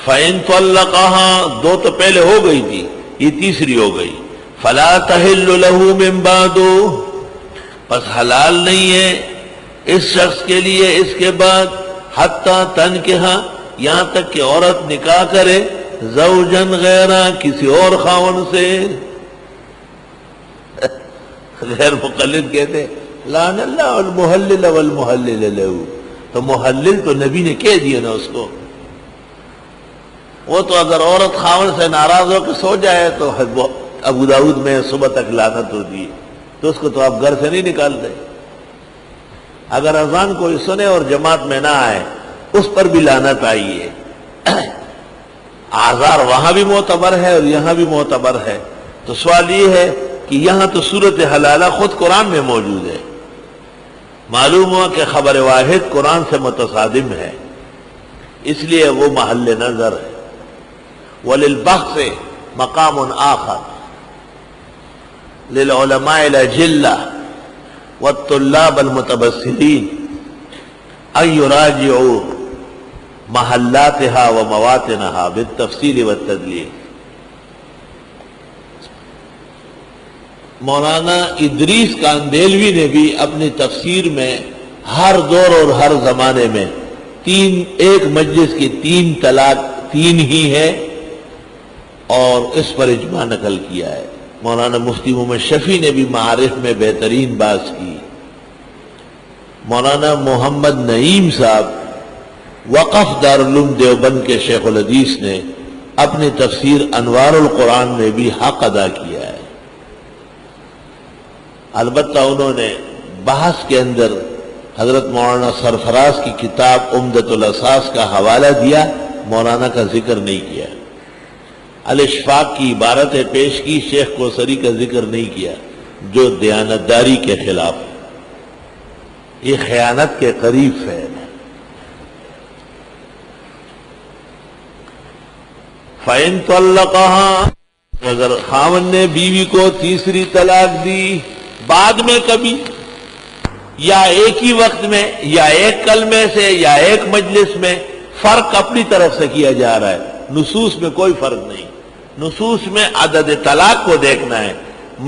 فَإِن طَلَّقَهَا، دو تو پہلے ہو گئی تھی، یہ تیسری ہو گئی، فَلَا تَحِلُّ لَهُ مِن بَعْدُ، پس حلال نہیں ہے اس شخص کے لیے اس کے بعد، حَتَّى تَنْكِحَ، یہاں تک کہ عورت نکاح کرے، زوجن غیرہ، کسی اور خاون سے۔ غیر مقلد کہتے لعن اللہ المحلل والمحلل لہ، تو محلل تو نبی نے کہہ دیا نا اس کو، وہ تو اگر عورت خاون سے ناراض ہو کے سو جائے تو ابو داؤد میں صبح تک لعنت ہوتی ہے، تو اس کو تو آپ گھر سے نہیں نکالتے۔ اگر اذان کوئی سنے اور جماعت میں نہ آئے، اس پر بھی لعنت آئی ہے۔ آزار وہاں بھی معتبر ہے اور یہاں بھی معتبر ہے۔ تو سوال یہ ہے کہ یہاں تو صورت حلالہ خود قرآن میں موجود ہے، معلوم ہوا کہ خبر واحد قرآن سے متصادم ہے، اس لیے وہ محل نظر ہے۔ وَلِلْبَحْثِ مقام آخر للعلماء الأجلة والطلاب المتبصرين أن يراجعوا محلاتها ومواطنها بالتفصيل والتدليل۔ مولانا ادریس کاندیلوی نے بھی اپنی تفسیر میں ہر دور اور ہر زمانے میں ایک مجلس کی 3 طلاق 3 ہی ہے، اور اس پر اجماع نقل کیا ہے۔ مولانا مفتی محمد شفیع نے بھی معارف میں بہترین بات کی۔ مولانا محمد نعیم صاحب وقف دارالعلوم دیوبند کے شیخ الحدیث نے اپنی تفسیر انوار القرآن میں بھی حق ادا کیا ہے۔ البتہ انہوں نے بحث کے اندر حضرت مولانا سرفراز کی کتاب عمدۃ الاساس کا حوالہ دیا، مولانا کا ذکر نہیں کیا۔ الاشفاق کی عبارتیں پیش کی، شیخ کوثری کا ذکر نہیں کیا، جو دیانتداری کے خلاف ہے، یہ خیانت کے قریب ہے۔ فَإِن طَلَّقَهَا، اگر خاوند نے بیوی کو تیسری طلاق دی بعد میں کبھی، یا ایک ہی وقت میں، یا ایک کلمے سے، یا ایک مجلس میں، فرق اپنی طرف سے کیا جا رہا ہے، نصوص میں کوئی فرق نہیں۔ نصوص میں عدد طلاق کو دیکھنا ہے،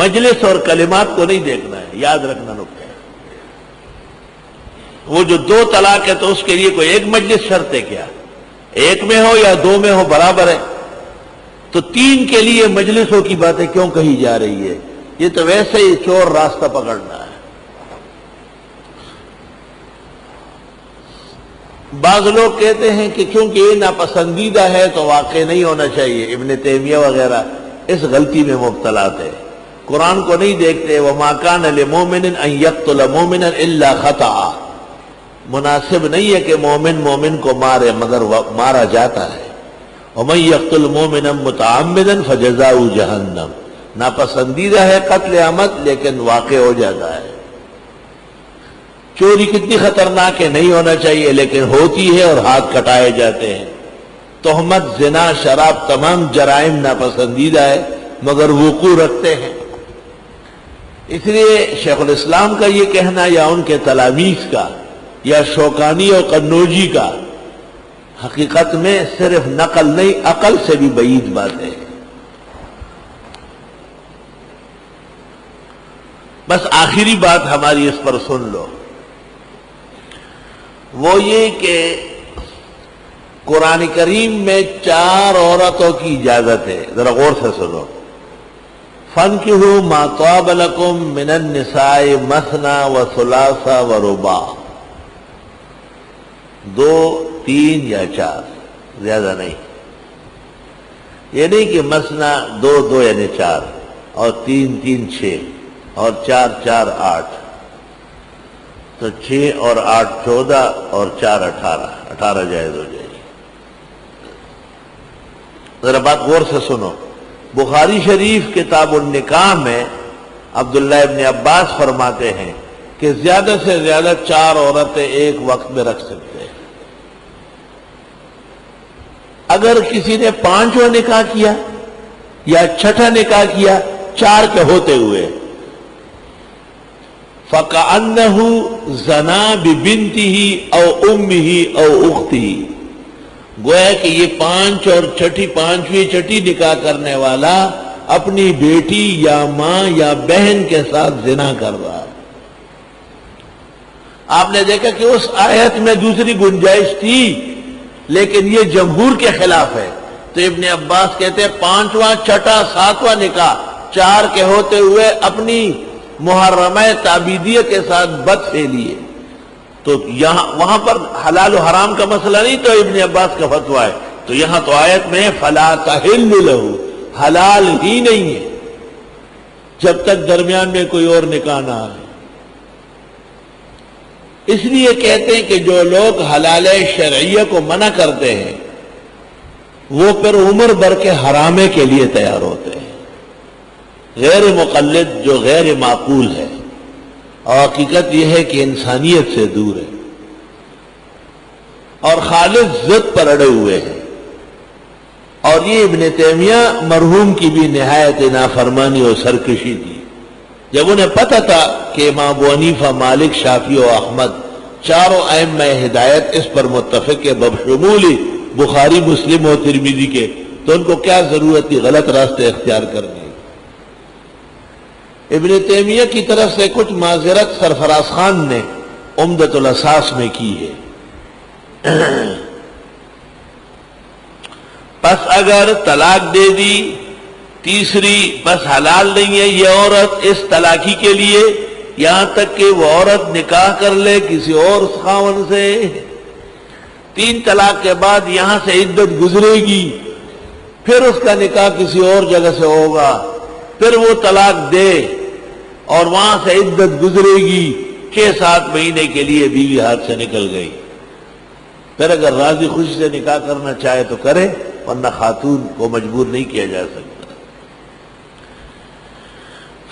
مجلس اور کلمات کو نہیں دیکھنا ہے، یاد رکھنا نکتہ ہے۔ وہ جو 2 طلاق ہے تو اس کے لیے کوئی ایک مجلس شرط ہے کیا؟ ایک میں ہو یا 2 میں ہو برابر ہے، تو 3 کے لیے مجلسوں کی باتیں کیوں کہی جا رہی ہے؟ یہ تو ویسے ہی چور راستہ پکڑنا ہے۔ بعض لوگ کہتے ہیں کہ کیونکہ یہ ناپسندیدہ ہے تو واقع نہیں ہونا چاہیے، ابن تیمیہ وغیرہ اس غلطی میں مبتلا تھے، قرآن کو نہیں دیکھتے۔ وَمَا كَانَ لِمُؤْمِنٍ أَن يَقْتُلَ مُؤْمِنًا إِلَّا خَطَأً، مناسب نہیں ہے کہ مومن کو مارے مگر مارا جاتا ہے۔ وَمَن يَقْتُلْ مُؤْمِنًا مُتَعَمِّدًا فَجَزَاؤُهُ جَهَنَّمُ، ناپسندیدہ ہے قتل عمد لیکن واقع ہو جاتا ہے۔ چوری کتنی خطرناک ہے، نہیں ہونا چاہیے لیکن ہوتی ہے اور ہاتھ کٹائے جاتے ہیں۔ تہمت، زنا، شراب، تمام جرائم ناپسندیدہ ہے مگر وقوع رکھتے ہیں۔ اس لیے شیخ الاسلام کا یہ کہنا یا ان کے تلامیذ کا یا شوکانی اور قنوجی کا حقیقت میں صرف نقل نہیں، عقل سے بھی بعید بات ہے۔ بس آخری بات ہماری اس پر سن لو، وہ یہ کہ قرآن کریم میں 4 عورتوں کی اجازت ہے، ذرا غور سے سنو۔ فَانْكِحُوا مَا طَابَ لَكُم مِّنَ النِّسَاءِ مَثْنَىٰ وَثُلَاثَ وَرُبَاعَ، 2، 3 یا 4، زیادہ نہیں۔ یہ نہیں کہ مثنیٰ 2 2 یعنی 4، اور 3 3 6، اور 4 4 8، تو 6 اور 8 14 اور 4 18 جائز ہو جائے گی۔ ذرا بات غور سے سنو۔ بخاری شریف کتاب النکاح میں عبداللہ ابن عباس فرماتے ہیں کہ زیادہ سے زیادہ 4 عورتیں ایک وقت میں رکھ سکتے ہیں۔ اگر کسی نے 5واں نکاح کیا یا 6واں نکاح کیا 4 کے ہوتے ہوئے، فَكَأَنَّهُ زَنَا بِبِنْتِهِ أَوْ أُمِّهِ أَوْ أُخْتِهِ، گویا کہ یہ 5 اور پانچویں چھٹی نکاح کرنے والا اپنی بیٹی یا ماں یا بہن کے ساتھ زنا کر رہا ہے۔ آپ نے دیکھا کہ اس آیت میں دوسری گنجائش تھی، لیکن یہ جمہور کے خلاف ہے۔ تو ابن عباس کہتے ہیں 5واں، 6واں، 7واں نکاح 4 کے ہوتے ہوئے اپنی محرمہ تعبیدیہ کے ساتھ بد فعلیے، تو وہاں پر حلال و حرام کا مسئلہ نہیں، تو ابن عباس کا فتویٰ ہے۔ تو یہاں تو آیت میں فلا تحل لہ، حلال ہی نہیں ہے جب تک درمیان میں کوئی اور نکاح نہ آئے۔ اس لیے کہتے ہیں کہ جو لوگ حلال شرعیہ کو منع کرتے ہیں وہ پھر عمر بھر کے حرامے کے لیے تیار ہوتے ہیں۔ غیر مقلد جو غیر معقول ہے، اور حقیقت یہ ہے کہ انسانیت سے دور ہے اور خالص ضد پر اڑے ہوئے ہیں۔ اور یہ ابن تیمیہ مرحوم کی بھی نہایت نافرمانی اور سرکشی تھی۔ جب انہیں پتہ تھا کہ امام ابو حنیفہ، مالک، شافعی و احمد چاروں ائمہ ہدایت اس پر متفق ہے بشمول بخاری، مسلم اور ترمذی کے، تو ان کو کیا ضرورت تھی غلط راستے اختیار کرنے۔ ابن تیمیہ کی طرف سے کچھ معذرت سرفراز خان نے عمدۃ الاساس میں کی ہے۔ پس اگر طلاق دے دی تیسری، بس حلال نہیں ہے یہ عورت اس طلاقی کے لیے، یہاں تک کہ وہ عورت نکاح کر لے کسی اور خاوند سے۔ 3 طلاق کے بعد یہاں سے عدت گزرے گی، پھر اس کا نکاح کسی اور جگہ سے ہوگا، پھر وہ طلاق دے اور وہاں سے عدت گزرے گی، 6-7 مہینے کے لیے بیوی ہاتھ سے نکل گئی۔ پھر اگر راضی خوشی سے نکاح کرنا چاہے تو کرے، ورنہ خاتون کو مجبور نہیں کیا جا سکتا۔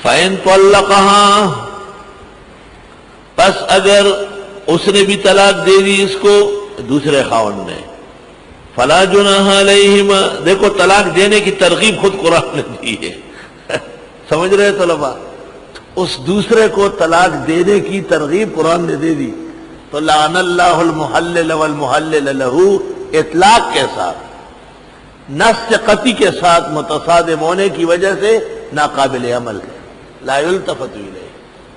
فَإِن طَلَّقَهَا، پس اگر اس نے بھی طلاق دے دی اس کو دوسرے خاوند نے، فَلَا جُنَاحَ عَلَيْهِمَا، دیکھو طلاق دینے کی ترغیب خود قرآن نے دی ہے۔ سمجھ رہے طلباء؟ اس دوسرے کو طلاق دینے کی ترغیب قرآن نے دے دی۔ تو لعن اللہ المحلل والمحلل لہ اطلاق کے ساتھ، نص قطعی کے ساتھ متصادم ہونے کی وجہ سے ناقابل عمل ہے، لا یلتفت الیہ۔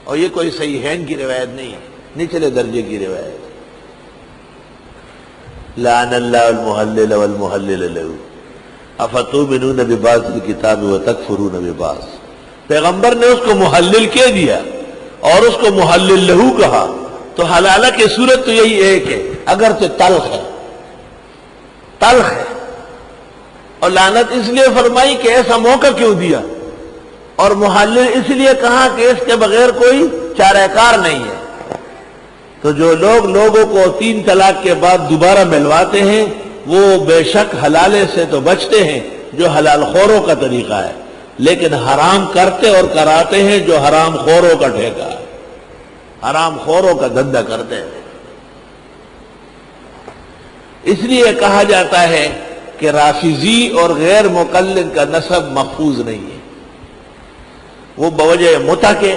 اور یہ کوئی صحیحین کی روایت نہیں ہے، نچلے درجے کی روایت۔ لعن اللہ المحلل والمحلل لہ افتؤمنون ببعض الکتاب وتکفرون ببعض۔ پیغمبر نے اس کو محلل کہہ دیا اور اس کو محلل لہو کہا، تو حلالہ کی صورت تو یہی ایک ہے، اگرچہ تلخ ہے، تلخ ہے۔ اور لعنت اس لیے فرمائی کہ ایسا موقع کیوں دیا، اور محلل اس لیے کہا کہ اس کے بغیر کوئی چارہ کار نہیں ہے۔ تو جو لوگ لوگوں کو 3 طلاق کے بعد دوبارہ ملواتے ہیں وہ بے شک حلالے سے تو بچتے ہیں جو حلال خوروں کا طریقہ ہے، لیکن حرام کرتے اور کراتے ہیں جو حرام خوروں کا ٹھیکہ ہے، حرام خوروں کا دھندا کرتے ہیں۔ اس لیے کہا جاتا ہے کہ رافضی اور غیر مقلد کا نسب محفوظ نہیں ہے، وہ بوجہ متع کے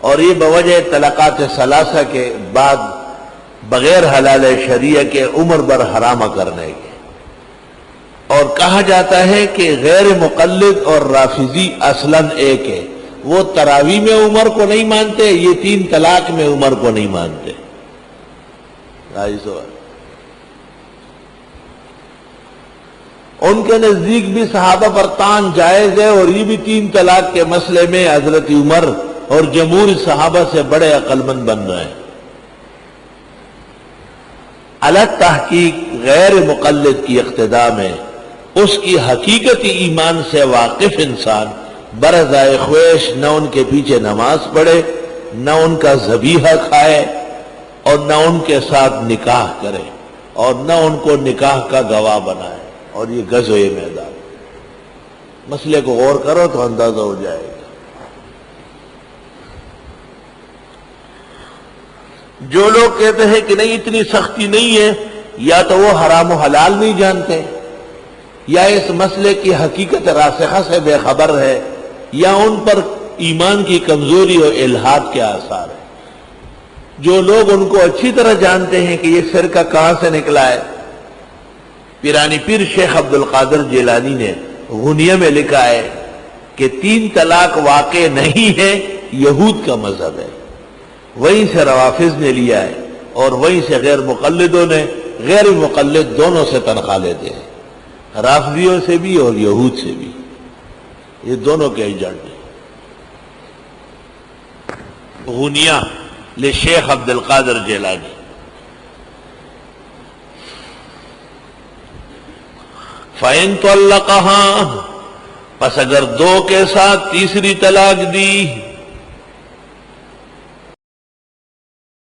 اور یہ بوجہ طلاقات ثلاثہ کے بعد بغیر حلال شریعہ کے عمر بھر حرامہ کرنے کے۔ اور کہا جاتا ہے کہ غیر مقلد اور رافضی اصلاً ایک ہے، وہ تراویح میں عمر کو نہیں مانتے، یہ 3 طلاق میں عمر کو نہیں مانتے۔ ان کے نزدیک بھی صحابہ پر طعن جائز ہے، اور یہ بھی 3 طلاق کے مسئلے میں حضرت عمر اور جمہور صحابہ سے بڑے عقل مند بن رہے ہیں۔ الگ تحقیق غیر مقلد کی اقتداء میں اس کی حقیقتی ایمان سے واقف انسان برضائے خواہش نہ ان کے پیچھے نماز پڑھے، نہ ان کا ذبیحہ کھائے، اور نہ ان کے ساتھ نکاح کرے، اور نہ ان کو نکاح کا گواہ بنائے۔ اور یہ غزوہ میدان، مسئلے کو غور کرو تو اندازہ ہو جائے گا۔ جو لوگ کہتے ہیں کہ نہیں اتنی سختی نہیں ہے، یا تو وہ حرام و حلال نہیں جانتے، یا اس مسئلے کی حقیقت راسخہ سے بے خبر ہے، یا ان پر ایمان کی کمزوری اور الحاد کے آثار ہیں۔ جو لوگ ان کو اچھی طرح جانتے ہیں کہ یہ فرقہ کہاں سے نکلا ہے، پیرانی پیر شیخ عبد القادر جیلانی نے غنیہ میں لکھا ہے کہ 3 طلاق واقع نہیں ہے، یہود کا مذہب ہے، وہیں سے روافض نے لیا ہے اور وہیں سے غیر مقلدوں نے، غیر مقلد دونوں سے تنخواہ لیتے ہیں، رافضیوں سے بھی اور یہود سے بھی، یہ دونوں کے ایجنٹ ہیں۔ غنیہ لشیخ عبد القادر جیلانی۔ فَإِن طَلَّقَهَا، پس اگر 2 کے ساتھ تیسری طلاق دی،